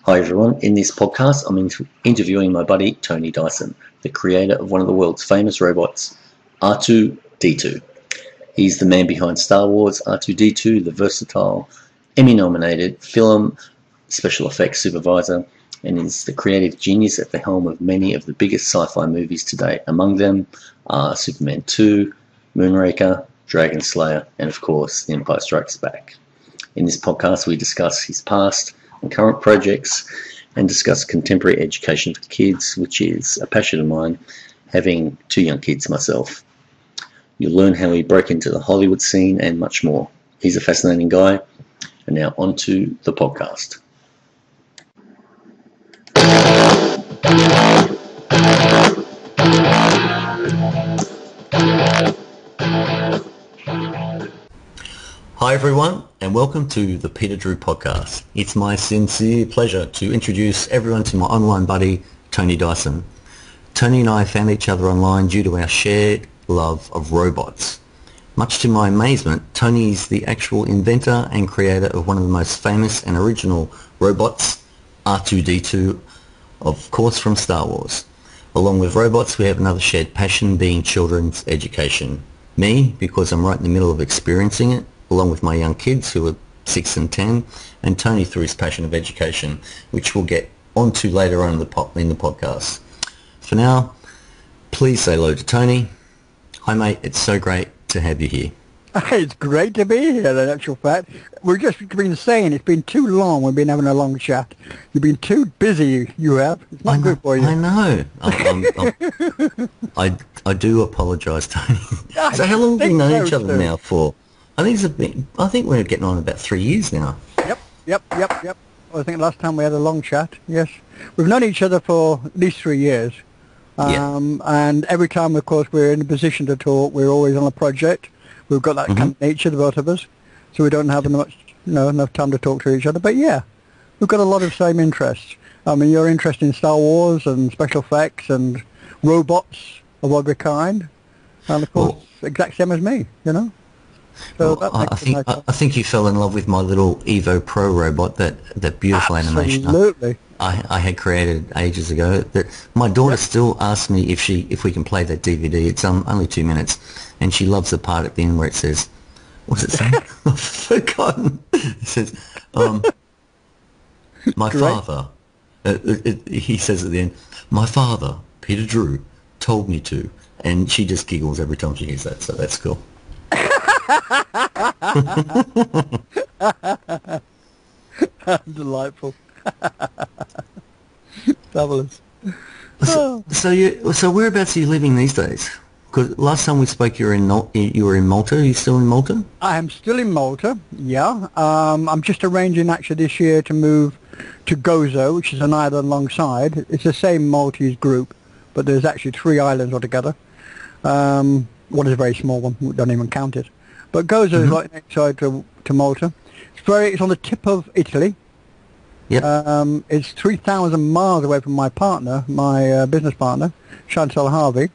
Hi everyone, in this podcast I'm interviewing my buddy Tony Dyson, the creator of one of the world's famous robots, R2-D2. He's the man behind Star Wars R2-D2, the versatile, Emmy-nominated film special effects supervisor, and is the creative genius at the helm of many of the biggest sci-fi movies to date. Among them are Superman 2, Raker, Dragon Slayer, and of course, The Empire Strikes Back. In this podcast we discuss his past and current projects and discuss contemporary education for kids, which is a passion of mine, having 2 young kids myself. You'll learn how he broke into the Hollywood scene and much more. He's a fascinating guy. And now on to the podcast. Hi everyone, and welcome to the Peter Drew podcast. It's my sincere pleasure to introduce everyone to my online buddy, Tony Dyson. Tony and I found each other online due to our shared love of robots. Much to my amazement, Tony is the actual inventor and creator of one of the most famous and original robots, R2-D2, of course from Star Wars. Along with robots, we have another shared passion being children's education. Me, because I'm right in the middle of experiencing it, along with my young kids who are 6 and 10, and Tony through his passion of education, which we'll get onto later on in the podcast. For now, please say hello to Tony. Hi mate, it's so great to have you here. It's great to be here, in actual fact. We've just been saying it's been too long. We've been having a long chat. You've been too busy, you have. It's not good for you. I know. I do apologise, Tony. So how long have we known each other now for? I think we're getting on about 3 years now. Yep. I think last time we had a long chat, yes. We've known each other for at least 3 years. And every time, of course, we're in a position to talk, we're always on a project. We've got that kind of nature, the both of us, so we don't have enough time to talk to each other. But yeah, we've got a lot of same interests. I mean, you're interested in Star Wars and special effects and robots of every kind, and of course, exact same as me, you know. So I think you fell in love with my little Evo Pro robot, that beautiful animation. Absolutely. I had created ages ago. That my daughter still asks me if we can play that DVD. It's only 2 minutes, and she loves the part at the end where it says, "What's it say?" I've forgotten. It says, "My father." He says at the end, "My father, Peter Drew, told me to," and she just giggles every time she hears that. So that's cool. Delightful. Fabulous. So whereabouts are you living these days? Because last time we spoke, you were in Malta. Are you still in Malta? I am still in Malta. Yeah. I'm just arranging actually this year to move to Gozo, which is an island alongside. It's the same Maltese group, but there's actually 3 islands altogether. One is a very small one. We don't even count it. But Gozo is right next side to Malta. It's on the tip of Italy. Yep. It's 3,000 miles away from my partner, my business partner, Chantal Harvey.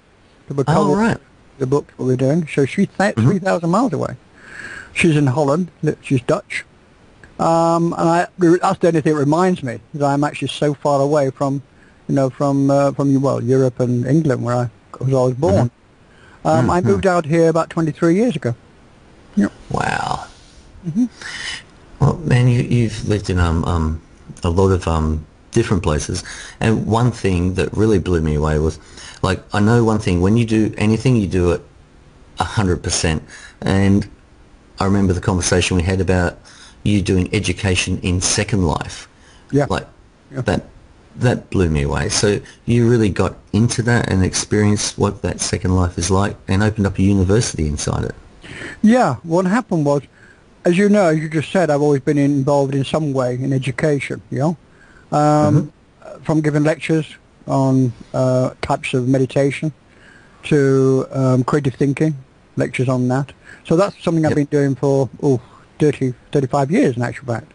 Right. The book we're doing. So she's 3,000 miles away. She's in Holland. She's Dutch. And that's the only thing that reminds me that I'm actually so far away from Europe and England where I was born. I moved out here about 23 years ago. Yep. Wow. Well, man, you've lived in a lot of different places, and one thing that really blew me away was, like, I know one thing, when you do anything, you do it 100%, and I remember the conversation we had about you doing education in Second Life. Yeah. That blew me away. So you really got into that and experienced what that Second Life is like and opened up a university inside it. Yeah, what happened was, as you know, as you just said, I've always been involved in some way in education, you know, from giving lectures on types of meditation to creative thinking, lectures on that. So that's something I've been doing for 35 years in actual fact.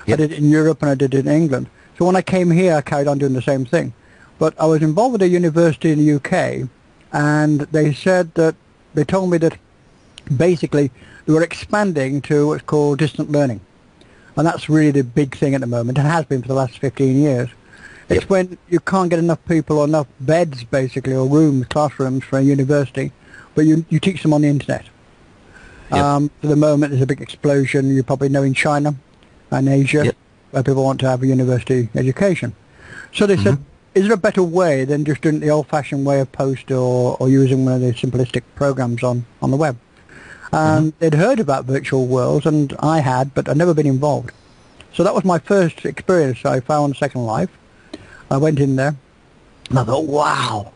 I did it in Europe and I did it in England. So when I came here, I carried on doing the same thing. But I was involved with a university in the UK, and they told me that basically they were expanding to what's called distant learning. And that's really the big thing at the moment, and has been for the last 15 years. It's when you can't get enough people or enough beds, basically, or rooms, classrooms for a university, but you teach them on the internet. For the moment, there's a big explosion, you probably know, in China and Asia, where people want to have a university education. So they said, is there a better way than just doing the old-fashioned way of post or using one of the simplistic programs on the web? And they'd heard about virtual worlds, and I had, but I'd never been involved. So that was my first experience. I found Second Life. I went in there, and I thought, wow,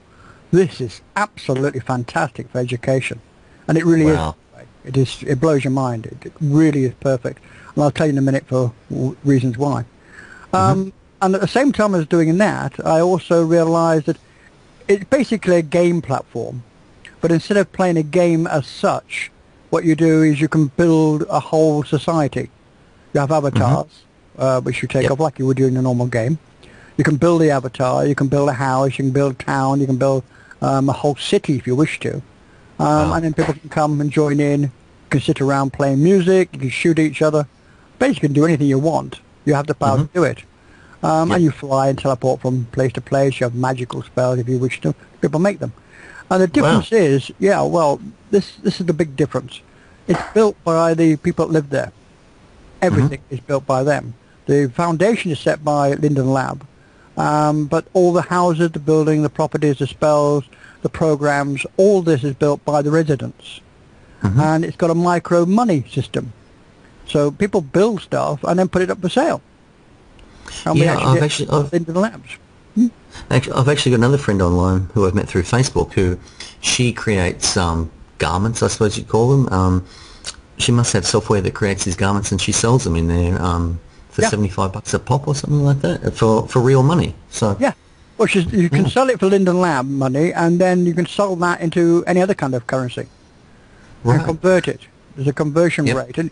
this is absolutely fantastic for education. And it really is. It blows your mind. It really is perfect. And I'll tell you in a minute for reasons why. And at the same time as doing that, I also realized that it's basically a game platform. But instead of playing a game as such, what you do is you can build a whole society. You have avatars, which you take off like you would do in a normal game. You can build the avatar, you can build a house, you can build a town, you can build a whole city if you wish to. And then people can come and join in, you can sit around playing music, you can shoot each other. Basically, you can do anything you want. You have the power to do it. And you fly and teleport from place to place. You have magical spells if you wish to. People make them. And the difference is, this is the big difference. It's built by the people that live there. Everything is built by them. The foundation is set by Linden Lab. But all the houses, the building, the properties, the spells, the programs, all this is built by the residents. And it's got a micro money system. So people build stuff and then put it up for sale. And I've actually Linden Labs. I've actually got another friend online who I've met through Facebook who she creates garments, I suppose you'd call them. She must have software that creates these garments and she sells them in there for $75 a pop or something like that for real money. So well, you can sell it for Linden Lab money, and then you can sell that into any other kind of currency. And convert it. There's a conversion rate, and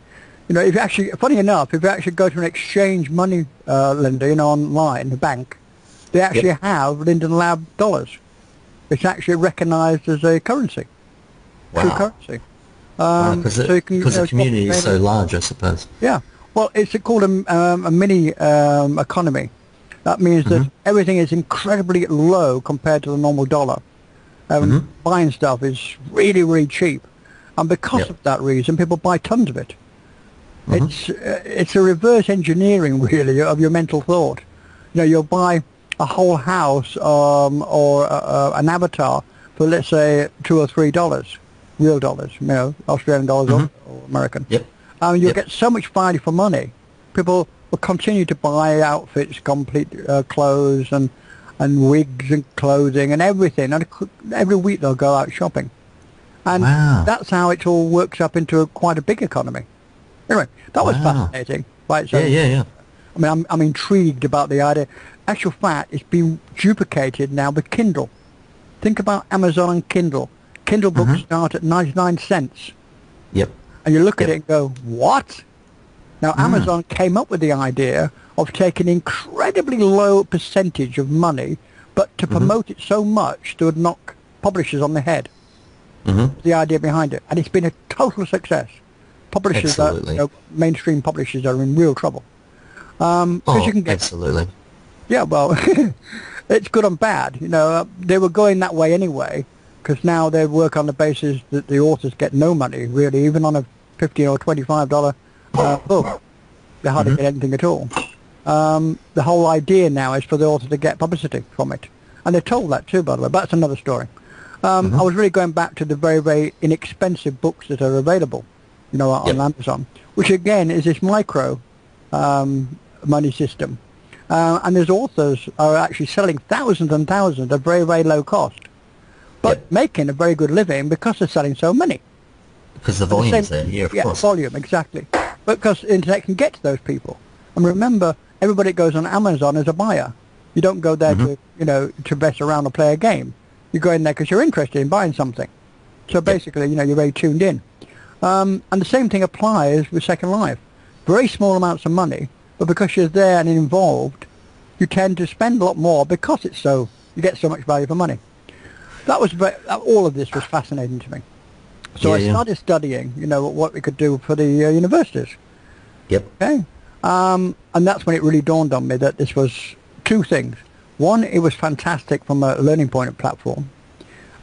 if you actually, funny enough, if you actually go to an exchange money lender, online, the bank, they actually have Linden Lab dollars. It's actually recognised as a currency, true currency. Because the community is so large, I suppose. Yeah. Well, it's called a mini economy. That means that everything is incredibly low compared to the normal dollar. Buying stuff is really, really cheap. And because of that reason, people buy tons of it. It's a reverse engineering, really, of your mental thought. You'll buy a whole house or an avatar for, let's say, $2 or $3, real dollars, Australian dollars or American. You'll get so much value for money. People will continue to buy outfits, complete clothes and wigs and clothing and everything. And every week they'll go out shopping. And that's how it all works up into quite a big economy. Anyway, that was fascinating. Right, so, I mean, I'm intrigued about the idea. Actual fact, it's been duplicated now with Kindle. Think about Amazon and Kindle. Kindle books start at 99 cents. And you look at it and go, what? Now, Amazon came up with the idea of taking an incredibly low percentage of money, but to promote it so much to knock publishers on the head. The idea behind it. And it's been a total success. Publishers, mainstream publishers are in real trouble. You can get, absolutely. Yeah, well, it's good and bad. They were going that way anyway, because now they work on the basis that the authors get no money, really, even on a $15 or $25 book. They hardly get anything at all. The whole idea now is for the author to get publicity from it. And they're told that too, by the way, but that's another story. I was really going back to the very, very inexpensive books that are available, on Amazon, which again is this micro money system. And there's authors are actually selling thousands and thousands at very, very low cost, but making a very good living because they're selling so many. Because the volume's there, of course. Volume, exactly. But because the internet can get to those people. And remember, everybody that goes on Amazon is a buyer. You don't go there to mess around or play a game. You go in there because you're interested in buying something. So basically, you're very tuned in. And the same thing applies with Second Life. Very small amounts of money, but because you're there and involved, you tend to spend a lot more because you get so much value for money. That was all of this was fascinating to me. So I started studying, what we could do for the universities. Okay. And that's when it really dawned on me that this was two things. One, it was fantastic from a learning point of platform.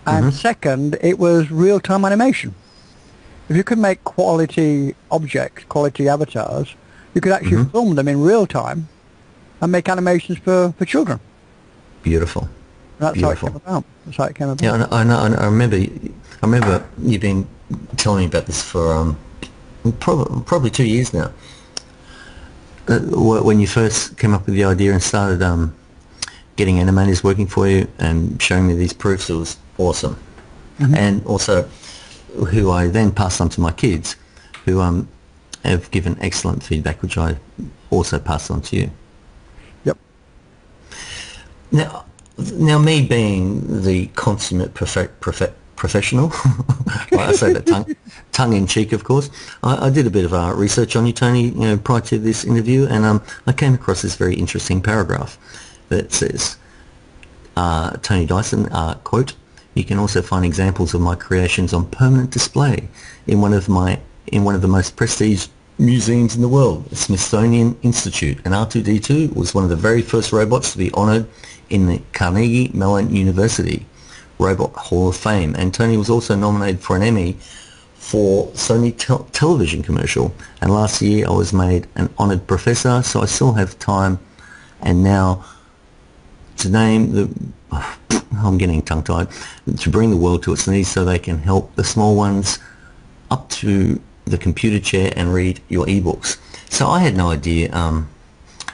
And second, it was real-time animation. If you could make quality objects, quality avatars, you could actually film them in real time and make animations for children. Beautiful. And that's Beautiful. how it came about. That's how it came about. Yeah, I remember you've been telling me about this for probably 2 years now. When you first came up with the idea and started getting animators working for you and showing me these proofs, it was awesome. And also, who I then passed on to my kids, who have given excellent feedback, which I also passed on to you. Yep. Now, me being the consummate professional, I say that tongue in cheek, of course. I did a bit of research on you, Tony, prior to this interview, and I came across this very interesting paragraph that says, Tony Dyson, quote, "You can also find examples of my creations on permanent display in one of the most prestiged museums in the world, the Smithsonian Institute, and R2-D2 was one of the very first robots to be honoured in the Carnegie Mellon University Robot Hall of Fame, and Tony was also nominated for an Emmy for Sony television commercial, and last year I was made an honoured professor, so I still have time and now to name the I'm getting tongue-tied, to bring the world to its knees so they can help the small ones up to the computer chair and read your ebooks." So I had no idea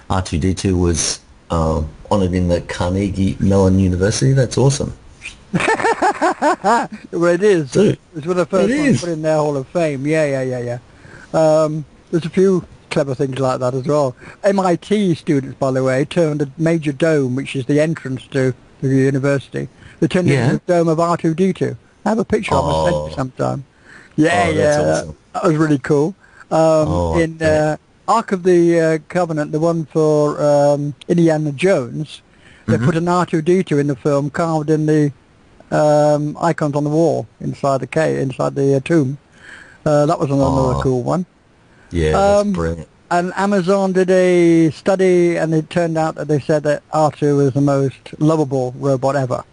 R2-D2 was honoured in the Carnegie Mellon University. That's awesome. Well, it is. Dude, it's one of the first ones put in their Hall of Fame. Yeah. There's a few clever things like that as well. MIT students, by the way, turned a major dome, which is the entrance to the university, they turned it into the dome of R2-D2. I have a picture of it, send you sometime. That's awesome. That was really cool. Ark of the Covenant, the one for Indiana Jones, they put an R2-D2 in the film, carved in the icons on the wall inside the tomb. That was another cool one. Yeah, that's brilliant. And Amazon did a study, and it turned out that they said that R2 was the most lovable robot ever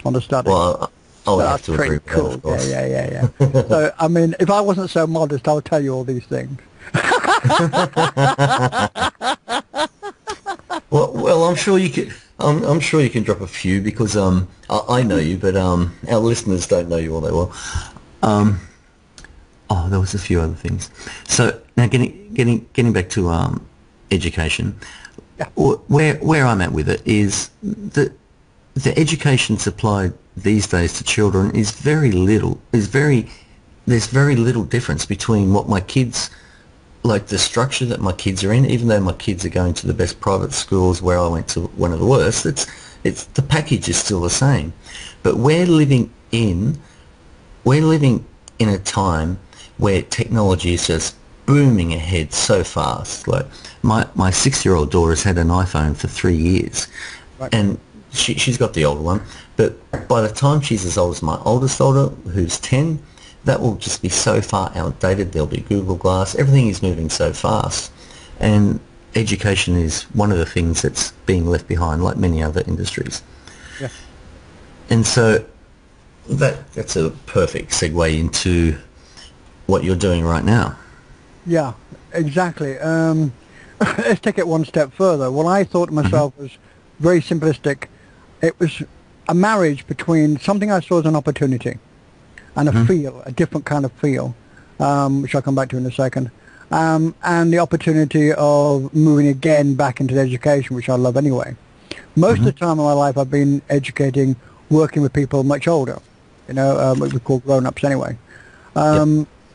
on the study. Well, I would have to agree with cool. that, of course. Yeah. So, I mean, if I wasn't so modest, I would tell you all these things. Well, I'm sure you could. I'm sure you can drop a few because I know you, but our listeners don't know you all that well. There was a few other things. So now getting back to education, where I'm at with it is that the education supplied these days to children is very little. There's very little difference between what my kids, like the structure that my kids are in, even though my kids are going to the best private schools where I went to one of the worst, it's the package is still the same. But we're living in a time where technology is just booming ahead so fast. Like my 6-year-old daughter has had an iPhone for 3 years, right. And she's got the older one. But by the time she's as old as my oldest daughter, who's 10, that will just be so far outdated. There'll be Google Glass. Everything is moving so fast, and education is one of the things that's being left behind, like many other industries. Yeah. And so that's a perfect segue into what you're doing right now. Yeah, exactly. Let's take it one step further. What I thought to myself was very simplistic. It was a marriage between something I saw as an opportunity and a feel, a different kind of feel, which I'll come back to in a second, and the opportunity of moving again back into the education, which I love anyway. Most of the time in my life I've been educating, working with people much older, what we call grown-ups anyway.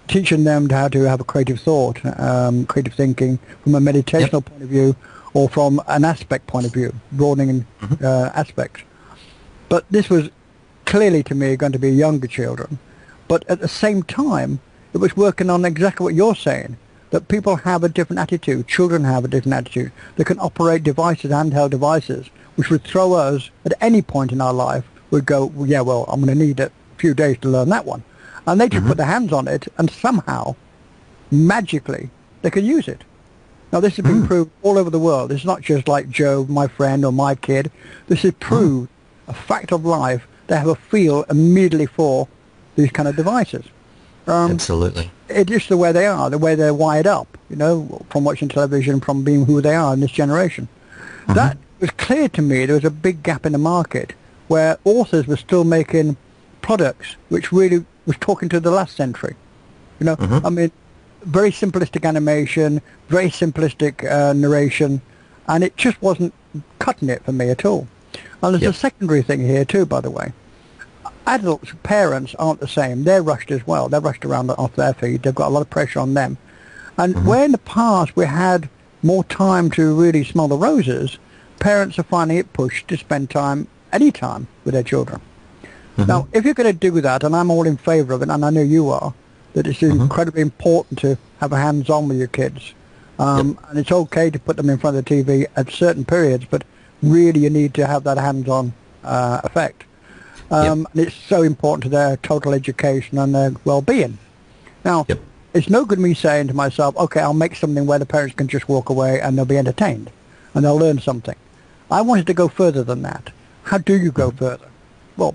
Teaching them how to have a creative thought, creative thinking from a meditational point of view or from an aspect point of view, broadening aspects. But this was clearly to me going to be younger children. But at the same time, it was working on exactly what you're saying, that people have a different attitude, children have a different attitude. They can operate devices, handheld devices, which would throw us at any point in our life, would go, yeah, well, I'm going to need a few days to learn that one. And they just put their hands on it, and somehow, magically, they can use it. Now, this has been proved all over the world. It's not just like Joe, my friend, or my kid. This is proved a fact of life. They have a feel immediately for these kind of devices. Absolutely. It's just the way they are, the way they're wired up, you know, from watching television, from being who they are in this generation. That was clear to me. There was a big gap in the market where authors were still making products which really was talking to the last century. You know, I mean, very simplistic animation, very simplistic narration, and it just wasn't cutting it for me at all. And there's a secondary thing here too, by the way. Adults, parents aren't the same. They're rushed as well. They're rushed around off their feet. They've got a lot of pressure on them. And where in the past we had more time to really smell the roses, parents are finding it pushed to spend time, any time, with their children. Now, if you're going to do that, and I'm all in favour of it, and I know you are, that it's incredibly important to have a hands-on with your kids. And it's okay to put them in front of the TV at certain periods, but really you need to have that hands-on effect. And it's so important to their total education and their well-being. Now, it's no good me saying to myself, okay, I'll make something where the parents can just walk away and they'll be entertained and they'll learn something. I wanted to go further than that. How do you go further? Well,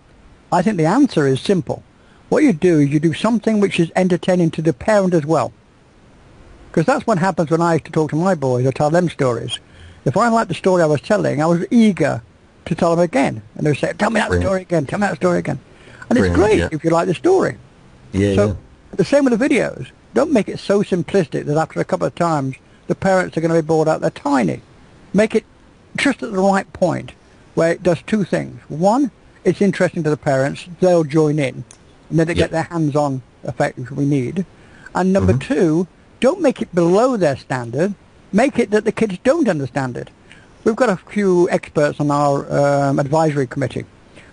I think the answer is simple. What you do is you do something which is entertaining to the parent as well. Because that's what happens when I used to talk to my boys or tell them stories. If I liked the story I was telling, I was eager to tell them again. And they would say, tell me that story again, tell me that story again. And it's great if you like the story. So the same with the videos. Don't make it so simplistic that after a couple of times the parents are going to be bored out. They're tiny. Make it just at the right point where it does two things. One, it's interesting to the parents. They'll join in. And then they get their hands-on effect, which we need. And number two, don't make it below their standard. Make it that the kids don't understand it. We've got a few experts on our advisory committee.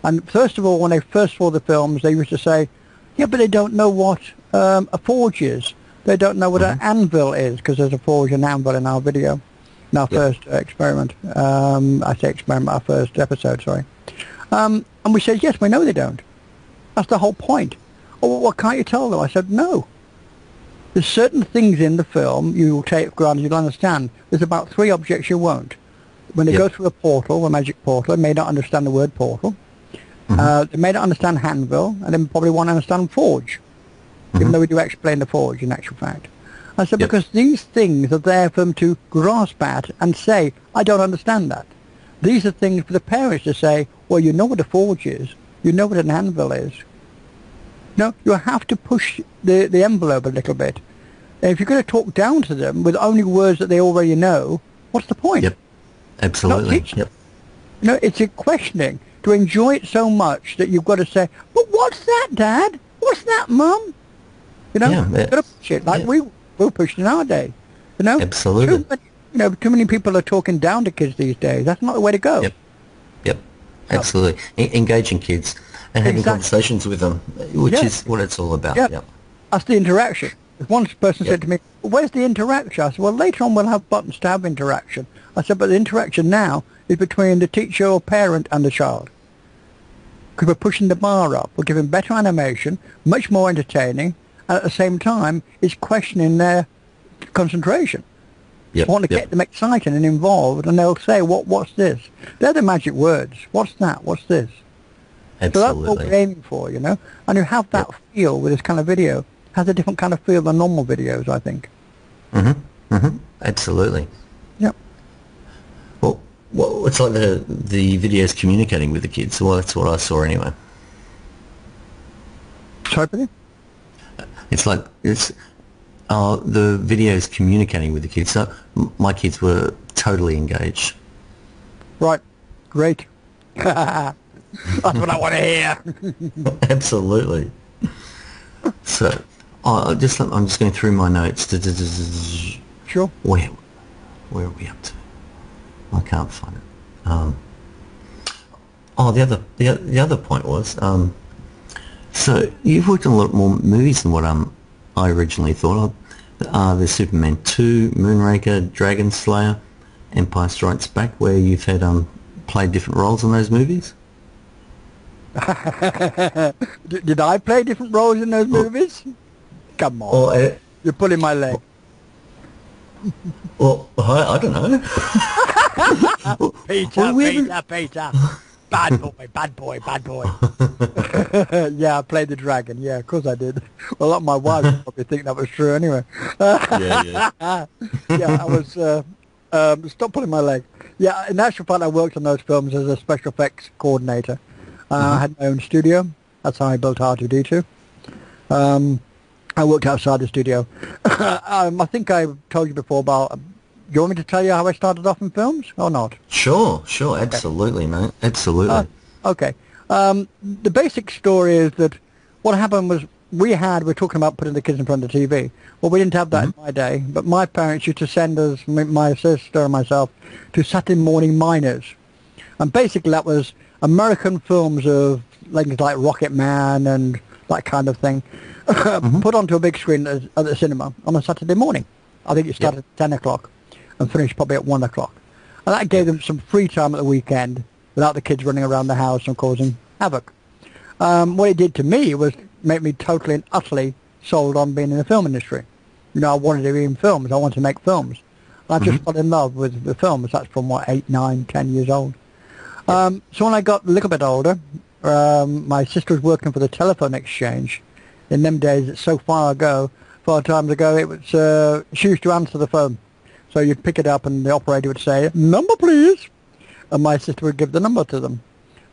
And first of all, when they first saw the films, they used to say, yeah, but they don't know what a forge is. They don't know what an anvil is, because there's a forge and anvil in our video, in our first experiment. I say experiment, our first episode, sorry. And we said, yes, we know they don't. That's the whole point. Oh, well, what can't you tell them? I said, no. There's certain things in the film you will take for granted, you'll understand. There's about 3 objects you won't. When they go through a portal, a magic portal, they may not understand the word portal. They may not understand handbill, and they probably won't understand forge, even though we do explain the forge in actual fact. I said, because these things are there for them to grasp at and say, I don't understand that. These are things for the parents to say, well, you know what a forge is. You know what an anvil is. No, you have to push the envelope a little bit. And if you're going to talk down to them with only words that they already know, what's the point? Absolutely. You know, it's a questioning. To enjoy it so much that you've got to say, but what's that, Dad? What's that, Mum? You know, you've got to push it like we're pushed in our day. You know? Absolutely. Too many people are talking down to kids these days. That's not the way to go. Absolutely. Engaging kids and having conversations with them, which is what it's all about. That's the interaction. One person said to me, where's the interaction? I said, well, later on we'll have buttons to have interaction. I said, but the interaction now is between the teacher or parent and the child. Because we're pushing the bar up. We're giving better animation, much more entertaining, and at the same time, it's questioning their concentration. I want to get them excited and involved, and they'll say, what's this? They're the magic words. What's that? What's this? Absolutely. So that's what we're aiming for, you know? And you have that feel with this kind of video. It has a different kind of feel than normal videos, I think. Absolutely. Yep. Well, it's like the videos communicating with the kids. Well, that's what I saw anyway. Sorry, Billy? It's like the videos communicating with the kids. So my kids were totally engaged. Right. Great. That's what I want to hear. Absolutely. So I'm just going through my notes. Sure. Where are we up to? I can't find it. The other point was, so you've worked on a lot more movies than what I originally thought. There's Superman 2, Moonraker, Dragon Slayer, Empire Strikes Back, where you've had played different roles in those movies. Did I play different roles in those movies? Come on, you're pulling my leg. Well, I don't know. Peter, we haven't- Peter, Peter. Bad boy, bad boy, bad boy. Yeah, I played the dragon. Yeah, of course I did. Well, a lot of my wife would probably think that was true anyway. Yeah, yeah. Yeah, I was... stop pulling my leg. Yeah, in actual fact, I worked on those films as a special effects coordinator. I had my own studio. That's how I built R2-D2. I worked outside the studio. I think I told you before about... Do you want me to tell you how I started off in films or not? Sure, absolutely, mate, absolutely. Okay. The basic story is that what happened was we're talking about putting the kids in front of the TV. Well, we didn't have that in my day, but my parents used to send us, my sister and myself, to Saturday morning minors. And basically that was American films of things like Rocket Man and that kind of thing, put onto a big screen at the cinema on a Saturday morning. I think it started at 10 o'clock and finished probably at 1 o'clock. And that gave them some free time at the weekend without the kids running around the house and causing havoc. What it did to me was make me totally and utterly sold on being in the film industry. You know, I wanted to be in films. I wanted to make films. I just fell in love with the films. That's from, 8, 9, 10 years old. So when I got a little bit older, my sister was working for the telephone exchange. In them days, it's so far times ago, it was, she used to answer the phone. So you'd pick it up and the operator would say, "Number, please." And my sister would give the number to them.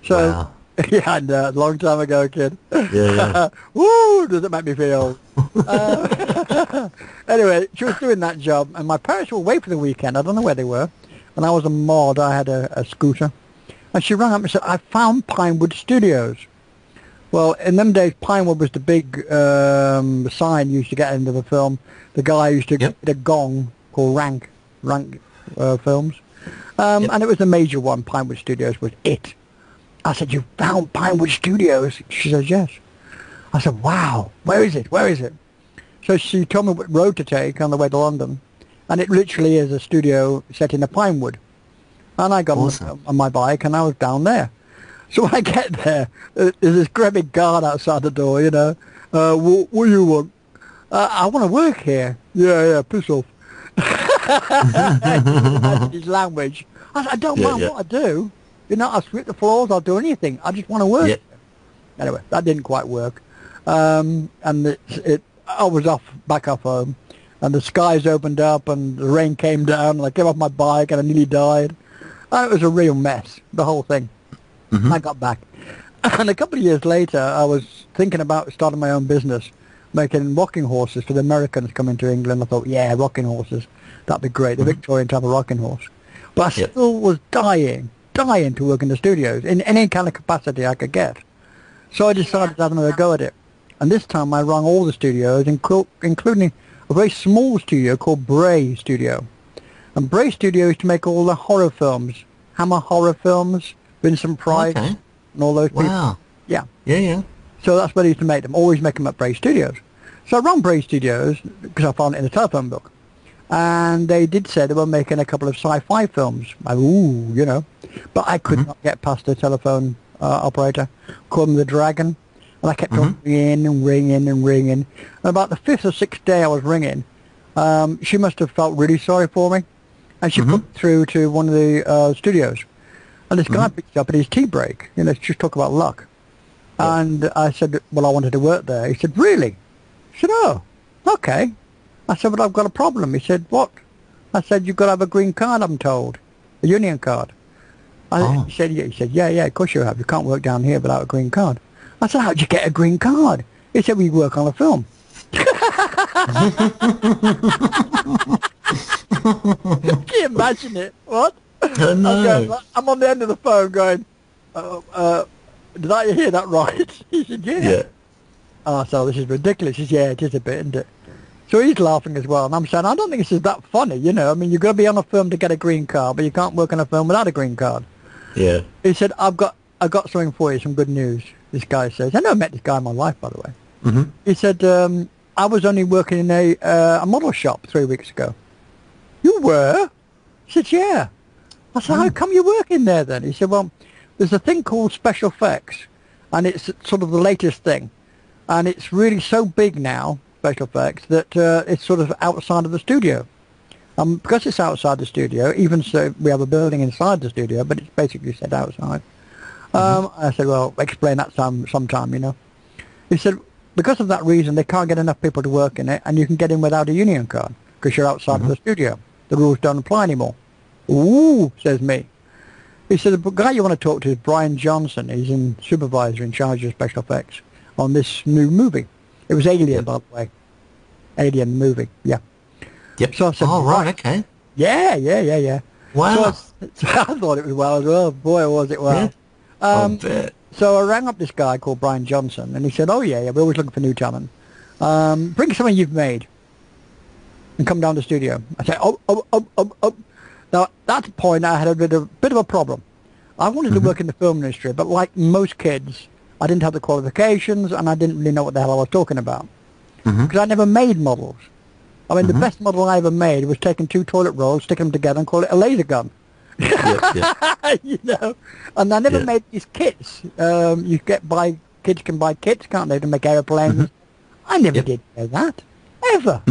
So, Wow. yeah, I know, a long time ago, kid. Yeah. Woo, does it make me feel? Anyway, she was doing that job, and my parents were away for the weekend. I don't know where they were. And I was a mod. I had a scooter. And she rang up and said, "I found Pinewood Studios." Well, in them days, Pinewood was the big sign you used to get into the film. The guy used to get a gong called Rank Films. And it was the major one. Pinewood Studios was it. I said, "You found Pinewood Studios?" She says, "Yes." I said, "Wow, where is it? Where is it?" So she told me what road to take on the way to London. And it literally is a studio set in a Pinewood. And I got on my bike and I was down there. So when I get there, there's this great big guard outside the door, you know. What do you want? "I want to work here." Yeah, piss off. His language. I said, "I don't mind what I do. You know, I'll sweep the floors, I'll do anything. I just want to work." Anyway, that didn't quite work. And I was back off home. And the skies opened up and the rain came down and I came off my bike and I nearly died. And it was a real mess, the whole thing. I got back. And a couple of years later, I was thinking about starting my own business, making rocking horses for the Americans coming to England. I thought, yeah, rocking horses, that'd be great, the Victorian type of rocking horse. But I still was dying to work in the studios, in any kind of capacity I could get. So I decided to have another go at it. And this time I rang all the studios, including a very small studio called Bray Studio. And Bray Studio used to make all the horror films, Hammer horror films, Vincent Price, and all those people. Wow. Yeah. Yeah. So that's where they used to make them, always make them at Bray Studios. So I rang Bray Studios, because I found it in the telephone book. And they did say they were making a couple of sci-fi films. You know. But I could not get past the telephone operator, called him the Dragon. And I kept on ringing and ringing and ringing. And about the 5th or 6th day I was ringing, she must have felt really sorry for me. And she put me through to one of the studios. And this guy picked up at his tea break. You know, just talk about luck. And I said, well, I wanted to work there. He said, "Really?" I said, "Oh, okay." I said, "But I've got a problem." He said, "What?" I said, "You've got to have a green card, I'm told. A union card." He said, yeah, of course you have. You can't work down here without a green card. I said, "How'd you get a green card?" He said, "We work on a film." Can you imagine it? What? No. I'm on the end of the phone going, "Did I hear that right?" He said, "Yeah." Oh, so this is ridiculous. He said, "Yeah, it is a bit, isn't it?" So he's laughing as well. And I'm saying, I don't think this is that funny, you know. I mean, you've got to be on a film to get a green card, but you can't work on a film without a green card. Yeah. He said, I've got something for you, some good news," this guy says. I never met this guy in my life, by the way. He said, "I was only working in a model shop 3 weeks ago." "You were?" I said, "Yeah." I said, "How come you're working there then?" He said, "Well, there's a thing called special effects, and it's sort of the latest thing. And it's really so big now, special effects, that it's sort of outside of the studio. Because it's outside the studio, even so we have a building inside the studio, but it's basically set outside. I said, well, explain that sometime, you know. He said, because of that reason, they can't get enough people to work in it, and you can get in without a union card, because you're outside of the studio. The rules don't apply anymore. Ooh, says me. He said, the guy you want to talk to is Brian Johnson. He's in supervisor in charge of special effects on this new movie. It was Alien, by the way. Alien movie, yeah. Yep. So I said, right, okay. Yeah. Wow. So I thought it was well as well. Boy, was it well. I bet. So I rang up this guy called Brian Johnson, and he said, oh, yeah, we're always looking for new talent. Bring something you've made and come down to the studio. I said, oh. Now, at that point, I had a bit of a problem. I wanted to work in the film industry, but like most kids, I didn't have the qualifications, and I didn't really know what the hell I was talking about. Because I never made models. I mean, the best model I ever made was taking 2 toilet rolls, sticking them together, and call it a laser gun. You know, and I never made these kits. Kids can buy kits, can't they, to make airplanes? I never did that, ever.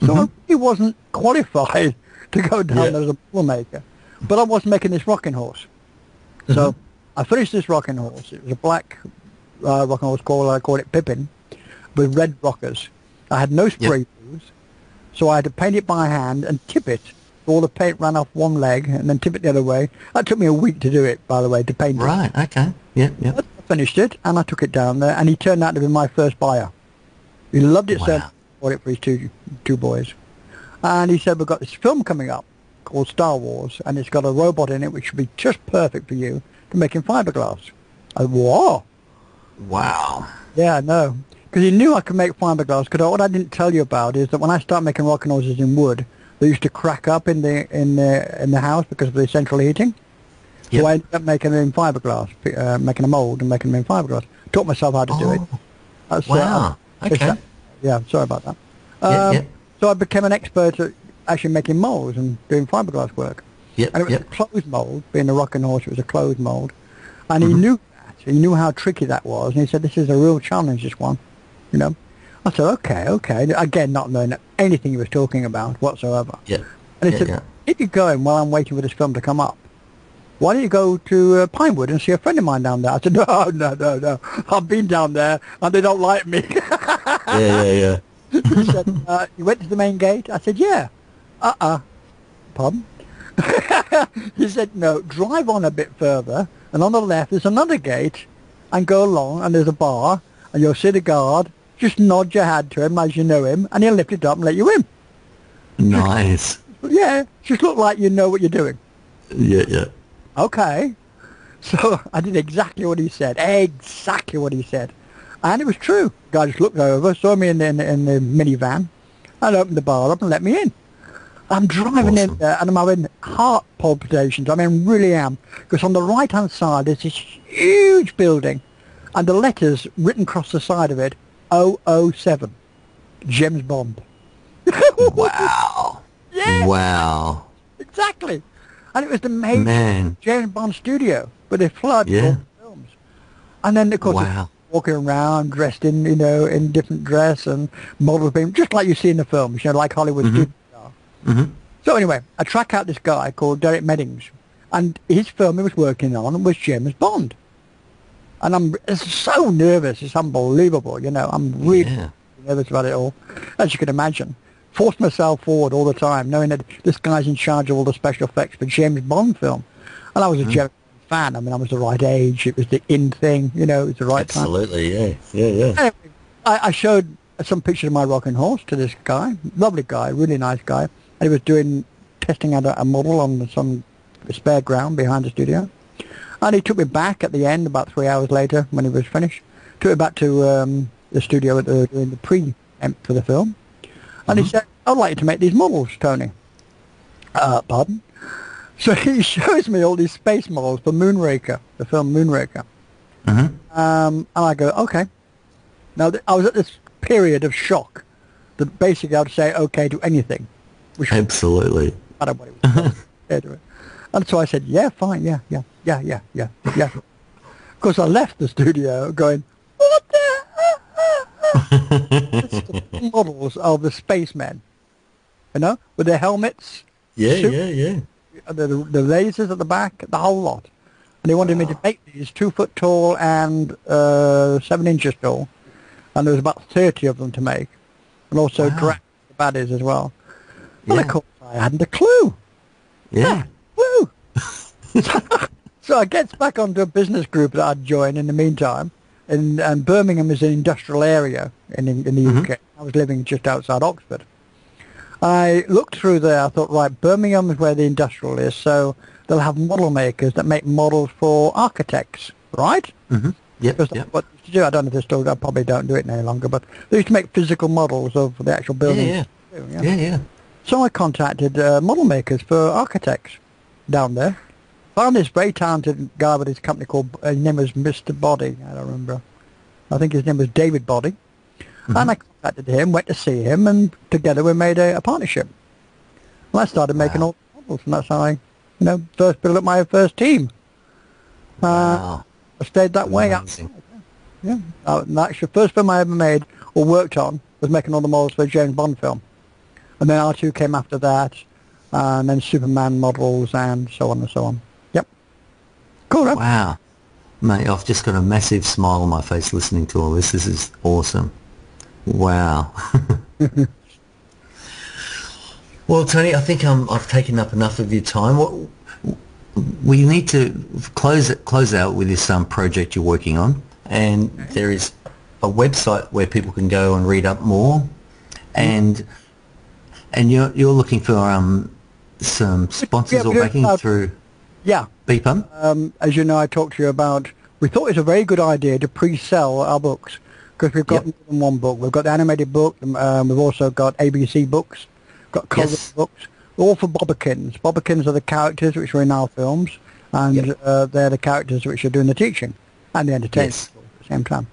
So I really wasn't qualified to go down as a model maker. But I was making this rocking horse. So I finished this rocking horse. It was a black rocking horse, I called it Pippin, with red rockers. I had no spray booze, so I had to paint it by hand and tip it. All the paint ran off one leg and then tip it the other way. That took me a week to do it, by the way, to paint it. Right, okay. Yeah. I finished it, and I took it down there, and he turned out to be my first buyer. He loved it, so he bought it for his two boys. And he said, we've got this film coming up called Star Wars, and it's got a robot in it which should be just perfect for you to make in fiberglass. I said, whoa. Wow. Yeah, I know. Because he knew I could make fiberglass, because what I didn't tell you about is that when I started making rocking horses in wood, they used to crack up in the house because of the central heating. So I ended up making them in fiberglass, making a mould and making them in fiberglass. Taught myself how to do it. Wow. Okay. Yeah, sorry about that. So I became an expert at actually making moulds and doing fiberglass work. And it was a closed mould, being a rocking horse, it was a closed mould. And he knew that. He knew how tricky that was. And he said, this is a real challenge, this one. You know. I said, okay. Again, not knowing anything he was talking about whatsoever. And he said, if you're going while I'm waiting for this film to come up, why don't you go to Pinewood and see a friend of mine down there? I said, no. I've been down there and they don't like me. He said, you went to the main gate? I said, yeah. Pardon? He said, no, drive on a bit further, and on the left there's another gate, and go along, and there's a bar, and you'll see the guard. Just nod your head to him as you know him, and he'll lift it up and let you in. Nice. Just look like you know what you're doing. Okay. So I did exactly what he said. And it was true. The guy just looked over, saw me in the minivan, and opened the bar up and let me in. I'm driving in there, and I'm having heart palpitations. I mean, really am. Because on the right-hand side, there's this huge building, and the letters written across the side of it, 007, James Bond. Wow. Wow. Exactly. And it was the major James Bond studio, but they flood all the films. And then, of course, walking around dressed in, in different dress and models being just like you see in the films, like Hollywood studios are. So anyway, I track out this guy called Derek Meddings, and his film he was working on was James Bond. And I'm so nervous, it's unbelievable, I'm really nervous about it all, as you can imagine. Forced myself forward all the time, knowing that this guy's in charge of all the special effects for James Bond film. And I was a James Bond fan. I mean, I was the right age, it was the in thing, it was the right time. Absolutely, yeah. Anyway, I showed some pictures of my rocking horse to this guy, lovely guy, really nice guy, and he was testing out a model on some spare ground behind the studio. And he took me back at the end, about 3 hours later, when he was finished. Took me back to the studio doing the pre-emp for the film. And he said, I'd like you to make these models, Tony. Pardon? So he shows me all these space models for Moonraker, the film Moonraker. And I go, okay. Now, I was at this period of shock that basically I would say okay to anything. Absolutely. I don't know what it was called. And so I said, yeah, fine, yeah. Of course, I left the studio going, what the models of the spacemen. you know, with their helmets, Yeah, suit, yeah. the lasers at the back, the whole lot. And they wanted me to make these 2 foot tall and 7 inches tall. And there was about 30 of them to make. And also direct the baddies as well. Well, of course, I hadn't a clue. Yeah. Woo! So I gets back onto a business group that I'd joined in the meantime. And Birmingham is an industrial area in the UK. I was living just outside Oxford. I looked through there. I thought, right, Birmingham is where the industrial is, so they'll have model makers that make models for architects, right? Mm-hmm. Yep, Because that's what they used to do. I don't know if they still. I probably don't do it any longer, but they used to make physical models of the actual buildings. Yeah. So I contacted model makers for architects down there. Found this very talented guy with his company called, his name was Mr. Body, I don't remember. I think his name was David Body. Mm-hmm. And I contacted him, went to see him, and together we made a partnership. And I started making all the models, and that's how I, first built up my first team. I stayed that way. Yeah. And actually, the first film I ever made or worked on was making all the models for a James Bond film. And then R2 came after that, and then Superman models, and so on and so on. Yep. Cool, right? Wow. Mate, I've just got a massive smile on my face listening to all this. This is awesome. Wow. Well, Tony, I think I've taken up enough of your time. We need to close out with this project you're working on, and there is a website where people can go and read up more, and you're looking for some sponsors or backing through. Yeah. BPUM? As you know, I talked to you about, we thought it was a very good idea to pre-sell our books, because we've got more than one book. We've got the animated book, we've also got ABC books, got colored books, all for Bobbikins. Bobbikins are the characters which are in our films, and they're the characters which are doing the teaching and the entertainment at the same time.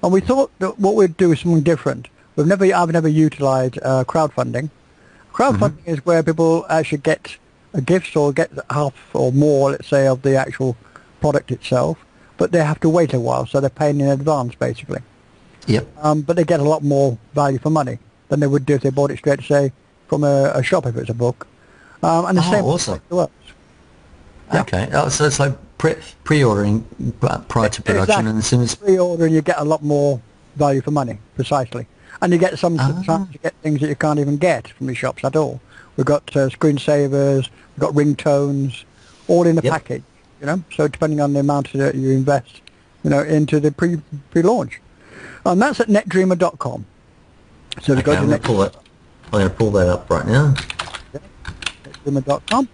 And we thought that what we'd do is something different. I've never utilised crowdfunding. Crowdfunding is where people actually get a gift or get half or more, let's say, of the actual product itself, but they have to wait a while, so they're paying in advance, basically. Yep. But they get a lot more value for money than they would do if they bought it straight, say, from a shop if it's a book. And the same awesome. works. Yeah. Okay. So it's like pre-ordering prior to production, exactly. and as soon as pre-ordering, you get a lot more value for money, precisely. And you get sometimes you get things that you can't even get from the shops at all. We've got screensavers, we've got ringtones, all in the package, So depending on the amount that you invest, into the pre-launch. And that's at netdreamer.com. So to go to I'm going to pull that up right now. Netdreamer.com.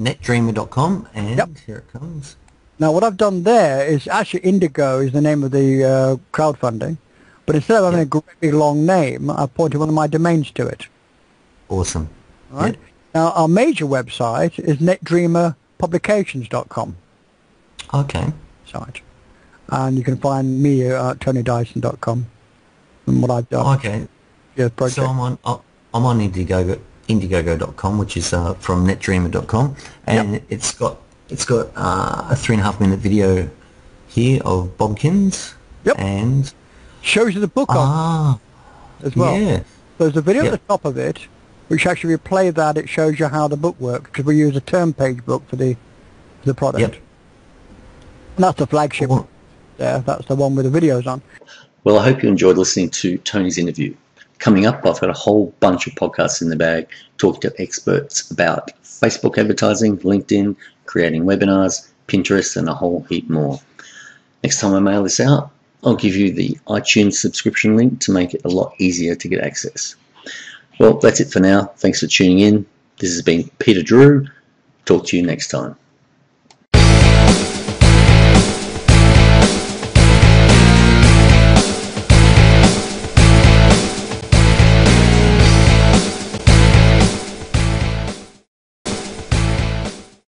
Netdreamer.com, and here it comes. Now what I've done there is actually Indigo is the name of the crowdfunding, but instead of having a great big long name, I've pointed one of my domains to it. Awesome. All right. Now our major website is netdreamerpublications.com. Okay. Site. And you can find me at tonydyson.com and what I've done. Okay. Yeah, project. So I'm on Indiegogo.com, which is from netdreamer.com, and it's got a 3.5 minute video here of Bobkins. Yep. And shows you the book on as well. Yeah. There's a video at the top of it, which actually we play that. It shows you how the book works, because we use a term page book for the product. Yep. And that's the flagship. There, that's the one with the videos on. Well, I hope you enjoyed listening to Tony's interview. Coming up, I've got a whole bunch of podcasts in the bag, talking to experts about Facebook advertising, LinkedIn, creating webinars, Pinterest, and a whole heap more. Next time I mail this out, I'll give you the iTunes subscription link to make it a lot easier to get access. Well, that's it for now. Thanks for tuning in. This has been Peter Drew. Talk to you next time.